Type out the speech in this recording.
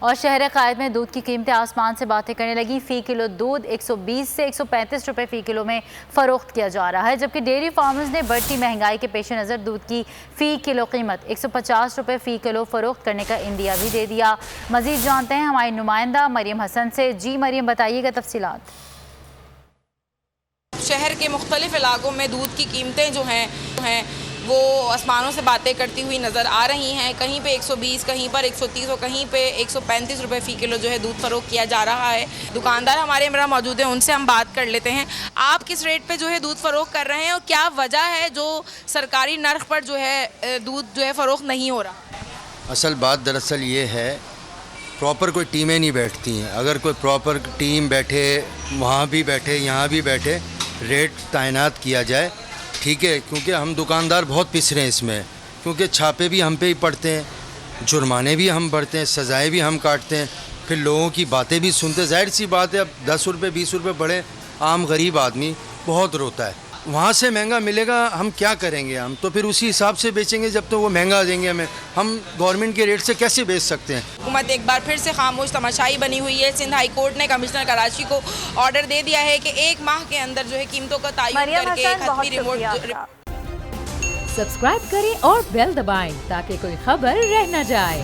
और शहर कायद में दूध की कीमतें आसमान से बातें करने लगी। फ़ी किलो दूध 120 से 135 रुपये फ़ी किलो में फ़रोख्त किया जा रहा है, जबकि डेयरी फार्मर्स ने बढ़ती महंगाई के पेश नज़र दूध की फ़ी किलो कीमत 150 रुपये फ़ी किलो फ़रोख्त करने का इंदिया भी दे दिया। मज़ीद जानते हैं हमारी नुमाइंदा मरियम हसन से। जी मरियम, बताइएगा तफसीलात। शहर के मुख्तलिफ इलाकों में दूध की कीमतें जो हैं वो आसमानों से बातें करती हुई नज़र आ रही हैं। कहीं पे 120, कहीं पर 130 और कहीं पे 135 रुपये फ़ी किलो जो है दूध फ़रोख्त किया जा रहा है। दुकानदार हमारे मेरा मौजूद हैं, उनसे हम बात कर लेते हैं। आप किस रेट पे जो है दूध फ़रोख्त कर रहे हैं और क्या वजह है जो सरकारी नर्ख पर जो है दूध जो है फ़रोख्त नहीं हो रहा? असल बात दरअसल ये है, प्रॉपर कोई टीमें नहीं बैठती हैं। अगर कोई प्रॉपर टीम बैठे, वहाँ भी बैठे, यहाँ भी बैठे, रेट तैनात किया जाए, ठीक है। क्योंकि हम दुकानदार बहुत पिस रहे हैं इसमें, क्योंकि छापे भी हम पे ही पड़ते हैं, जुर्माने भी हम भरते हैं, सज़ाएँ भी हम काटते हैं, फिर लोगों की बातें भी सुनते। ज़ाहिर सी बात है, अब 10 रुपये 20 रुपये बढ़े, आम गरीब आदमी बहुत रोता है। वहाँ से महंगा मिलेगा, हम क्या करेंगे? हम तो फिर उसी हिसाब से बेचेंगे जब तो वो महंगा देंगे हमें। हम गवर्नमेंट के रेट से कैसे बेच सकते हैं? हुकूमत एक बार फिर से खामोश तमाशाई बनी हुई है। सिंध हाई कोर्ट ने कमिश्नर कराची को ऑर्डर दे दिया है कि 1 माह के अंदर जो है कीमतों का तयन करके एक खत्मी रिपोर्ट। सब्सक्राइब करें और बेल दबाएं ताकि कोई खबर रह न जाए।